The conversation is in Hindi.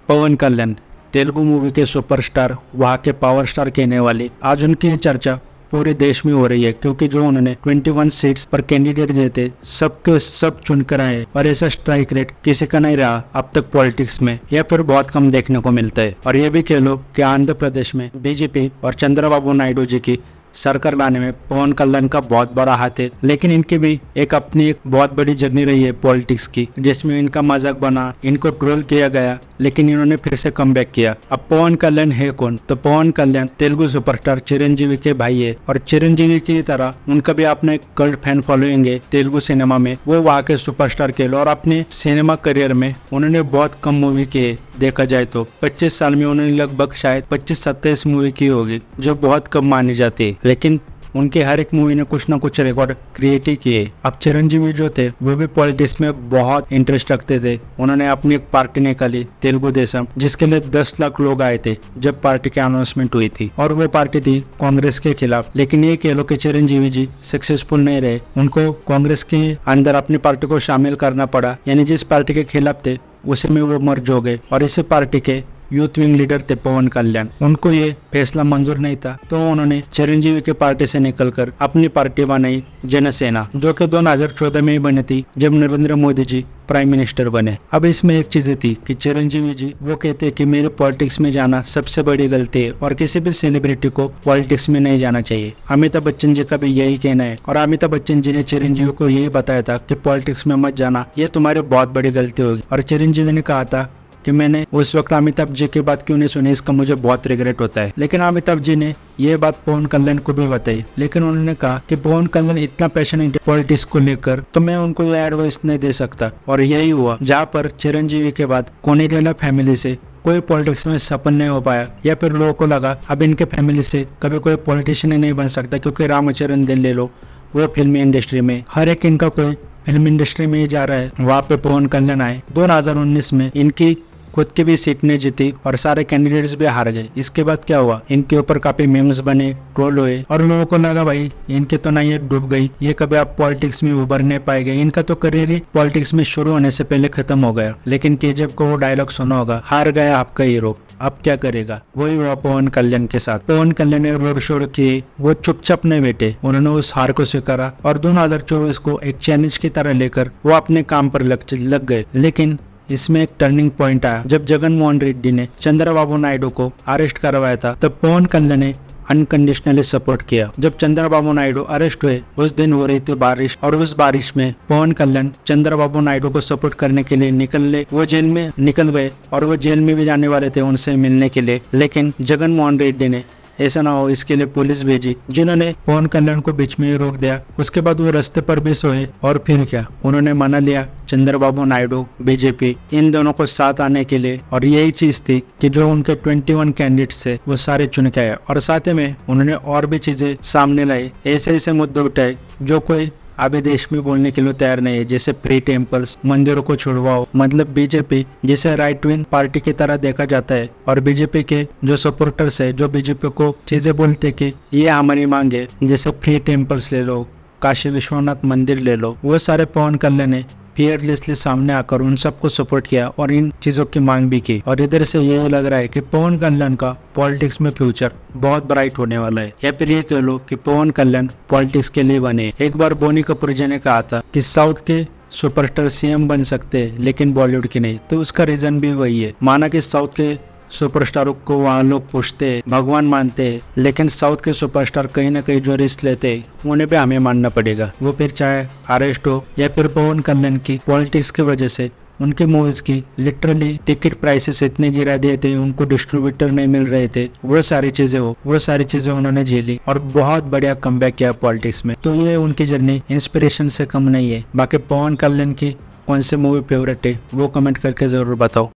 पवन कल्याण तेलुगु मूवी के सुपरस्टार, वहाँ के पावर स्टार कहने वाले, आज उनकी चर्चा पूरे देश में हो रही है क्योंकि जो उन्होंने 21 सीट्स पर कैंडिडेट दिए थे सबके सब चुनकर आए और ऐसा स्ट्राइक रेट किसी का नहीं रहा अब तक पॉलिटिक्स में, या फिर बहुत कम देखने को मिलता है। और ये भी कह लो कि आंध्र प्रदेश में बीजेपी और चंद्रबाबू नायडू जी की सरकार लाने में पवन कल्याण का बहुत बड़ा हाथ है, लेकिन इनकी भी एक अपनी एक बहुत बड़ी जर्नी रही है पॉलिटिक्स की, जिसमें इनका मजाक बना, इनको ट्रोल किया गया, लेकिन इन्होंने फिर से कमबैक किया। अब पवन कल्याण है कौन? तो पवन कल्याण तेलुगु सुपरस्टार चिरंजीवी के भाई है और चिरंजीवी की तरह उनका भी अपना एक कल्ट फैन फॉलोइंग है तेलुगु सिनेमा में। वो वहाँ के सुपरस्टार के लो और अपने सिनेमा करियर में उन्होंने बहुत कम मूवी किए, देखा जाए तो 25 साल में उन्होंने लगभग शायद 25-27 मूवी की होगी, जो बहुत कम मानी जाती है, लेकिन उनके हर एक मूवी ने कुछ ना कुछ रिकॉर्ड क्रिएट ही किए। अब चिरंजीवी जो थे वो भी पॉलिटिक्स में बहुत इंटरेस्ट रखते थे। उन्होंने अपनी एक पार्टी निकाली तेलुगु देशम, जिसके लिए 10 लाख लोग आए थे जब पार्टी की अनाउंसमेंट हुई थी, और वो पार्टी थी कांग्रेस के खिलाफ। लेकिन ये कह लो कि चिरंजीवी जी सक्सेसफुल नहीं रहे, उनको कांग्रेस के अंदर अपनी पार्टी को शामिल करना पड़ा, यानी जिस पार्टी के खिलाफ थे उसी में वो मर्ज हो गए। और इसी पार्टी के यूथ विंग लीडर थे पवन कल्याण, उनको ये फैसला मंजूर नहीं था, तो उन्होंने चिरंजीवी के पार्टी से निकलकर अपनी पार्टी बनाई जनसेना, जो कि 2014 में ही बनी थी जब नरेंद्र मोदी जी प्राइम मिनिस्टर बने। अब इसमें एक चीज थी कि चिरंजीवी जी वो कहते कि मेरे पॉलिटिक्स में जाना सबसे बड़ी गलती है और किसी भी सेलिब्रिटी को पॉलिटिक्स में नहीं जाना चाहिए। अमिताभ बच्चन जी का भी यही कहना है, और अमिताभ बच्चन जी ने चिरंजीवी को यही बताया था कि पॉलिटिक्स में मत जाना, ये तुम्हारी बहुत बड़ी गलती होगी। और चिरंजीवी ने कहा था कि मैंने उस वक्त अमिताभ जी की बात क्यों नहीं सुनी, इसका मुझे बहुत रिग्रेट होता है। लेकिन अमिताभ जी ने ये बात पवन कल्याण को भी बताई, लेकिन उन्होंने कहा कि पवन कल्याण इतना पैशनेट पॉलिटिक्स को लेकर, तो मैं उनको ये एडवाइस नहीं दे सकता। और यही हुआ, जहाँ पर चिरंजीवी के बाद कोनिडेला फैमिली से कोई पॉलिटिक्स में सफल नहीं हो पाया, या फिर लोगों को लगा अब इनके फैमिली से कभी कोई पॉलिटिशियन ही नहीं बन सकता, क्योंकि रामचरण दिन ले लो, वो फिल्मी इंडस्ट्री में हर एक इनका कोई फिल्म इंडस्ट्री में ही जा रहा है, वहाँ पे पवन कल्याण आए। 2019 में इनकी खुद की भी सीट नहीं जीती और सारे कैंडिडेट्स भी हार गए। इसके बाद क्या हुआ, इनके ऊपर काफी मेम्स बने, ट्रोल हुए, और लोगों को लगा भाई इनके तो नहीं डूब गई, ये कभी आप पॉलिटिक्स में उभर नहीं पाएंगे, इनका तो करियर ही पॉलिटिक्स में शुरू होने से पहले खत्म हो गया। लेकिन केजीएफ को वो डायलॉग सुना होगा, हार गया आपका हीरो, अब क्या करेगा। वही हुआ पवन कल्याण के साथ। पवन कल्याण ने रोड शो किए, वो चुपचाप नहीं बैठे, उन्होंने उस हार को स्वीकारा और 2024 को एक चैलेंज की तरह लेकर वो अपने काम पर लग गए। लेकिन इसमें एक टर्निंग पॉइंट आया जब जगन मोहन रेड्डी ने चंद्रबाबू नायडू को अरेस्ट करवाया था, तब पवन कल्याण ने अनकंडीशनली सपोर्ट किया। जब चंद्रबाबू नायडू अरेस्ट हुए उस दिन हो रही थी बारिश, और उस बारिश में पवन कल्याण चंद्रबाबू नायडू को सपोर्ट करने के लिए निकले, वो जेल में निकल गए और वो जेल में भी जाने वाले थे उनसे मिलने के लिए। लेकिन जगन मोहन रेड्डी ने ऐसा ना हो इसके लिए पुलिस भेजी, जिन्होंने पवन कल्याण को बीच में ही रोक दिया। उसके बाद वो रास्ते पर भी सोए, और फिर क्या, उन्होंने मना लिया चंद्रबाबू नायडू, बीजेपी, इन दोनों को साथ आने के लिए। और यही चीज थी कि जो उनके 21 कैंडिडेट्स थे वो सारे चुन के आए, और साथ में उन्होंने और भी चीजें सामने लाई, ऐसे ऐसे मुद्दे उठाए जो कोई अभी देश में बोलने के लिए तैयार नहीं है, जैसे फ्री टेम्पल्स, मंदिरों को छुड़वाओ। मतलब बीजेपी जिसे राइट विंग पार्टी की तरह देखा जाता है, और बीजेपी के जो सपोर्टर्स है जो बीजेपी को चीजें बोलते कि ये हमारी मांग है, जैसे फ्री टेम्पल्स ले लो, काशी विश्वनाथ मंदिर ले लो, वो सारे पवन कल्याण ने फियरलेसली सामने आकर उन सबको सपोर्ट किया और इन चीजों की मांग भी की। और इधर से ये लग रहा है कि पवन कल्याण का पॉलिटिक्स में फ्यूचर बहुत ब्राइट होने वाला है, या फिर ये कह लो कि पवन कल्याण पॉलिटिक्स के लिए बने। एक बार बोनी कपूर जी ने कहा था कि साउथ के सुपरस्टार सीएम बन सकते हैं लेकिन बॉलीवुड के नहीं, तो उसका रीजन भी वही है। माना कि साउथ के सुपरस्टारों को वहाँ लोग पूछते हैं, भगवान मानते हैं, लेकिन साउथ के सुपरस्टार कहीं ना कहीं जो रिस्क लेते हैं उन्हें भी हमें मानना पड़ेगा, वो फिर चाहे अरेस्ट हो या फिर पवन कल्याण की पॉलिटिक्स की वजह से उनके मूवीज की लिटरली टिकट प्राइसेस इतने गिरा दिए थे, उनको डिस्ट्रीब्यूटर नहीं मिल रहे थे, वो सारी चीजें उन्होंने झेली और बहुत बढ़िया कमबैक किया पॉलिटिक्स में। तो ये उनकी जर्नी इंस्पिरेशन से कम नहीं है। बाकी पवन कल्याण की कौन सी मूवी फेवरेट है वो कमेंट करके जरूर बताओ।